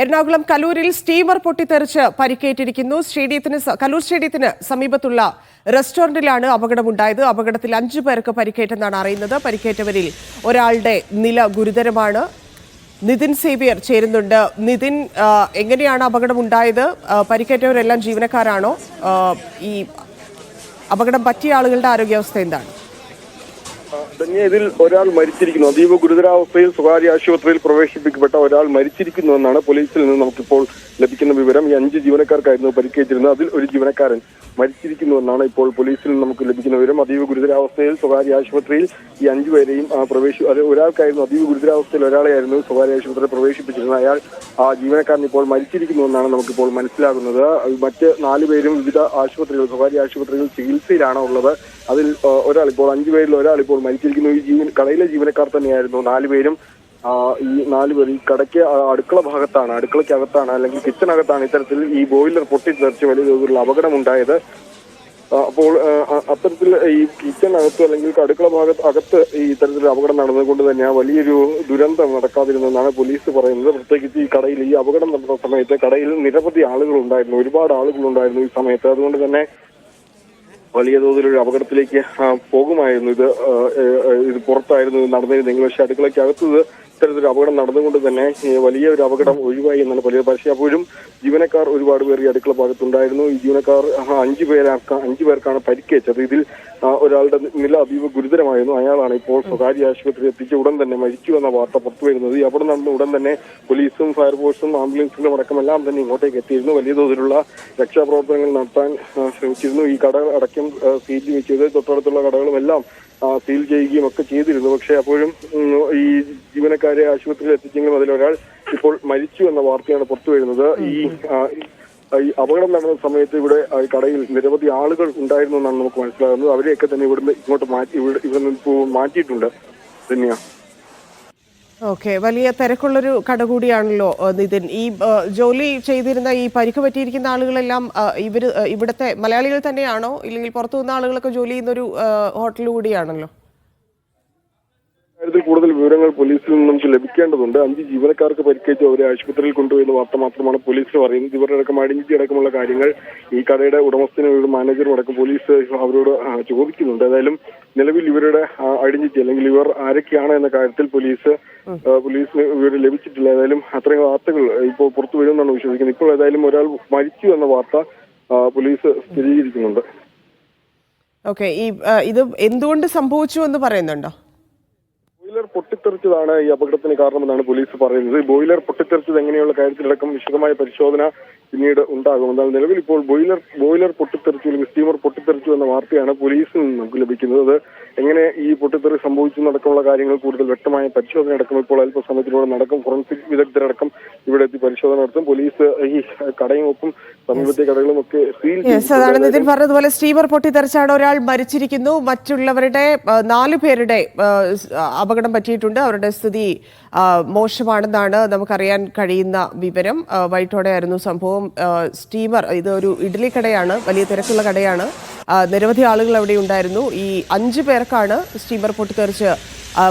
Ernakulam കലൂരിൽ steamer പൊട്ടിത്തെറിച്ച് പരിക്കേറ്റിരിക്കുന്നു. കലൂർ സ്റ്റേഡിയത്തിന് സമീപത്തുള്ള റെസ്റ്റോറന്റിലാണ് അപകടമുണ്ടായത്. അപകടത്തിൽ 5 പേർക്ക് പരിക്കേറ്റെന്നാണ് അറിയുന്നത്. പരിക്കേറ്റവരിൽ ഒരാളുടെ നില ഗുരുതരമാണ്. നിതിൻ സേവ്യർ ചേരുന്നുണ്ട്. നിതിൻ, എങ്ങനെയാണ് അപകടമുണ്ടായത്? പരിക്കേറ്റവരെല്ലാം ജീവനക്കാരാണോ? ഈ അപകടം പറ്റിയ ആളുകളുടെ ആരോഗ്യാവസ്ഥ എന്താണ്? ഇതിൽ ഒരാൾ മരിച്ചിരിക്കുന്നു. അതീവ ഗുരുതരാവസ്ഥയിൽ സ്വകാര്യ ആശുപത്രിയിൽ പ്രവേശിപ്പിക്കപ്പെട്ട ഒരാൾ മരിച്ചിരിക്കുന്നു എന്നാണ് പോലീസിൽ നിന്ന് നമുക്കിപ്പോൾ ലഭിക്കുന്ന വിവരം. ഈ 5 ജീവനക്കാർക്കായിരുന്നു പരിക്കേറ്റിരുന്നത്. അതിൽ ഒരു ജീവനക്കാരൻ മരിച്ചിരിക്കുന്നു എന്നാണ് ഇപ്പോൾ പോലീസിൽ നിന്ന് നമുക്ക് ലഭിക്കുന്ന വിവരം. അതീവ ഗുരുതരാവസ്ഥയിൽ സ്വകാര്യ ആശുപത്രിയിൽ ഈ 5 പേരെയും ഒരാൾക്കായിരുന്നു അതീവ ഗുരുതരാവസ്ഥയിൽ ഒരാളെയായിരുന്നു സ്വകാര്യ ആശുപത്രിയിൽ പ്രവേശിപ്പിച്ചിരുന്നത്. അയാൾ ജീവനക്കാരൻ ഇപ്പോൾ മരിച്ചിരിക്കുന്നു എന്നാണ് നമുക്കിപ്പോൾ മനസ്സിലാകുന്നത്. മറ്റ് 4 പേരും വിവിധ സ്വകാര്യ ആശുപത്രികളിൽ ചികിത്സയിലാണ് ഉള്ളത്. അതിൽ ഒരാൾ ഇപ്പോൾ 5 പേരിൽ ഒരാൾ ഇപ്പോൾ മരിച്ചിരിക്കുന്നു. ഈ കടയിലെ ജീവനക്കാർ തന്നെയായിരുന്നു 4 പേരും. ഈ 4 പേർ ഈ കടയ്ക്ക് അടുക്കളയ്ക്കകത്താണ് അല്ലെങ്കിൽ കിച്ചണകത്താണ് ഇത്തരത്തിൽ ഈ ബോയിലർ പൊട്ടിത്തെറിച്ച് വലിയ തോതിലുള്ള അപകടമുണ്ടായത്. അപ്പോൾ അത്തരത്തിൽ ഈ കിച്ചണകത്ത് അല്ലെങ്കിൽ അടുക്കള അകത്ത് ഈ ഇത്തരത്തിലുള്ള അപകടം നടന്നതുകൊണ്ട് തന്നെ വലിയൊരു ദുരന്തം നടക്കാതിരുന്നെന്നാണ് പോലീസ് പറയുന്നത്. പ്രത്യേകിച്ച് ഈ കടയിൽ ഈ അപകടം നടന്ന സമയത്ത് കടയിൽ നിരവധി ആളുകളുണ്ടായിരുന്നു, ഒരുപാട് ആളുകളുണ്ടായിരുന്നു ഈ സമയത്ത്. അതുകൊണ്ട് തന്നെ വലിയ തോതിലൊരു അപകടത്തിലേക്ക് പോകുമായിരുന്നു. ഇത് പുറത്തായിരുന്നു നടന്നിരുന്നെങ്കിൽ, പക്ഷെ അടുക്കളയ്ക്കകത്ത് ഇത്തരത്തിലൊരു അപകടം നടന്നുകൊണ്ട് തന്നെ വലിയ ഒരു അപകടം ഒഴിവായി എന്നാണ് പറയുന്നത്. പക്ഷേ അപ്പോഴും ജീവനക്കാർ ഒരുപാട് പേർ ഈ അടുക്കള ഭാഗത്തുണ്ടായിരുന്നു. ഈ ജീവനക്കാർ 5 പേർക്കാണ് പരിക്കേറ്റത്. ഇതിൽ ഒരാളുടെ നില അതീവ ഗുരുതരമായിരുന്നു. അയാളാണ് ഇപ്പോൾ സ്വകാര്യ ആശുപത്രി എത്തിച്ച ഉടൻ തന്നെ മരിച്ചു എന്ന വാർത്ത പുറത്തു വരുന്നത്. ഈ അപകടം നടന്ന ഉടൻ തന്നെ പോലീസും ഫയർഫോഴ്സും ആംബുലൻസുകളും അടക്കമെല്ലാം തന്നെ ഇങ്ങോട്ടേക്ക് എത്തിയിരുന്നു. വലിയ തോതിലുള്ള രക്ഷാപ്രവർത്തനങ്ങൾ നടത്താൻ ശ്രമിച്ചിരുന്നു. ഈ കട അടക്കം സീൽ വെച്ചത്, തൊട്ടടുത്തുള്ള കടകളും എല്ലാം സീൽ ചെയ്യുകയും ഒക്കെ ചെയ്തിരുന്നു. പക്ഷെ അപ്പോഴും ഈ ജീവനക്കാരെ ആശുപത്രിയിൽ എത്തിച്ചെങ്കിലും അതിലൊരാൾ ഇപ്പോൾ മരിച്ചു എന്ന വാർത്തയാണ് പുറത്തു വരുന്നത്. ഈ അപകടം നടന്ന സമയത്ത് ഇവിടെ കടയിൽ നിരവധി ആളുകൾ ഉണ്ടായിരുന്നു എന്നാണ് നമുക്ക് മനസ്സിലാകുന്നത്. അവരെയൊക്കെ തന്നെ ഇവിടെ നിന്ന് മാറ്റിയിട്ടുണ്ട്. തന്നെയാ ഓക്കെ, വലിയ തിരക്കുള്ളൊരു കട കൂടിയാണല്ലോ നിതിൻ. ഈ ജോലി ചെയ്തിരുന്ന ഈ പരിക്ക് പറ്റിയിരിക്കുന്ന ആളുകളെല്ലാം ഇവിടുത്തെ മലയാളികൾ തന്നെയാണോ, ഇല്ലെങ്കിൽ പുറത്തുനിന്ന ആളുകളൊക്കെ ജോലി ചെയ്യുന്ന ഒരു ഹോട്ടൽ കൂടിയാണല്ലോ? കാര്യത്തിൽ കൂടുതൽ വിവരങ്ങൾ പോലീസിൽ നിന്ന് നമുക്ക് ലഭിക്കേണ്ടതുണ്ട്. 5 ജീവനക്കാർക്ക് പരിക്കേറ്റ് അവരെ ആശുപത്രിയിൽ കൊണ്ടുപോയെന്ന വാർത്ത മാത്രമാണ് പോലീസിന് പറയുന്നത്. ഇവരുടെ അടക്കം ഐഡന്റിറ്റി അടക്കമുള്ള കാര്യങ്ങൾ ഈ കടയുടെ ഉടമസ്ഥനും ഒരു മാനേജറും അടക്കം പോലീസ് അവരോട് ചോദിക്കുന്നുണ്ട്. ഏതായാലും നിലവിൽ ഇവരുടെ ഐഡന്റിറ്റി അല്ലെങ്കിൽ ഇവർ ആരൊക്കെയാണ് എന്ന കാര്യത്തിൽ പോലീസിന് വിവരം ലഭിച്ചിട്ടില്ല. ഏതായാലും അത്രയും വാർത്തകൾ ഇപ്പോൾ പുറത്തു വരുമെന്നാണ് വിശ്വസിക്കുന്നത്. ഇപ്പോൾ ഏതായാലും ഒരാൾ മരിച്ചു എന്ന വാർത്ത പോലീസ് സ്ഥിരീകരിക്കുന്നുണ്ട്. ഓക്കെ, ഇത് എന്തുകൊണ്ട് സംഭവിച്ചു എന്ന് പറയുന്നുണ്ടോ? ബോയിലർ പൊട്ടിത്തെറിച്ചതാണ് ഈ അപകടത്തിന് കാരണമെന്നാണ് പോലീസ് പറയുന്നത്. ബോയിലർ പൊട്ടിത്തെറിച്ചത് എങ്ങനെയുള്ള കാര്യത്തിലടക്കം വിശദമായ പരിശോധന പിന്നീട് ഉണ്ടാകും. എന്നാൽ നിലവിൽ ഇപ്പോൾ ബോയിലർ പൊട്ടിത്തെറിച്ചു അല്ലെങ്കിൽ സ്റ്റീമർ പൊട്ടിത്തെറിച്ചു എന്ന വാർത്തയാണ് പോലീസിൽ നിന്ന് നമുക്ക് ലഭിക്കുന്നത്. അത് എങ്ങനെ ഈ പൊട്ടിത്തെറി സംഭവിച്ചു നടക്കമുള്ള കാര്യങ്ങൾ കൂടുതൽ വ്യക്തമായ പരിശോധന അടക്കം ഇപ്പോൾ അല്പസമയത്തിലൂടെ നടക്കും. ഫോറൻസിക് വിദഗ്ധരടക്കം ഇവിടെ എത്തി പരിശോധന നടത്തും. പോലീസ് ഈ കടയും ഒപ്പം സമീപത്തെ കടകളും ഒക്കെ സീൽ ചെയ്തു. അതാണ് നിതിൻ പറഞ്ഞതുപോലെ സ്റ്റീമർ പൊട്ടിത്തെറിച്ചാണ് ഒരാൾ മരിച്ചിരിക്കുന്നു. മറ്റുള്ളവരുടെ 4 പേരുടെ അപകടം പറ്റിയിട്ടുണ്ട്. അവരുടെ സ്ഥിതി മോശമാണെന്നാണ് നമുക്കറിയാൻ കഴിയുന്ന വിവരം. വൈകിട്ടോടെയായിരുന്നു സംഭവം. സ്റ്റീമർ ഇത് ഒരു ഇഡ്ഡലി കടയാണ്, വലിയ തിരക്കുള്ള കടയാണ്. നിരവധി ആളുകൾ അവിടെ ഉണ്ടായിരുന്നു. ഈ 5 പേർക്കാണ് സ്റ്റീമർ പൊട്ടിത്തെറിച്ച്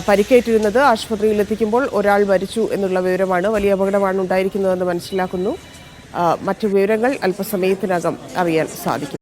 പരിക്കേറ്റിരുന്നത്. ആശുപത്രിയിൽ എത്തിക്കുമ്പോൾ ഒരാൾ മരിച്ചു എന്നുള്ള വിവരമാണ്. വലിയ അപകടമാണ് ഉണ്ടായിരിക്കുന്നതെന്ന് മനസ്സിലാക്കുന്നു. മറ്റു വിവരങ്ങൾ അല്പസമയത്തിനകം അറിയാൻ സാധിക്കും.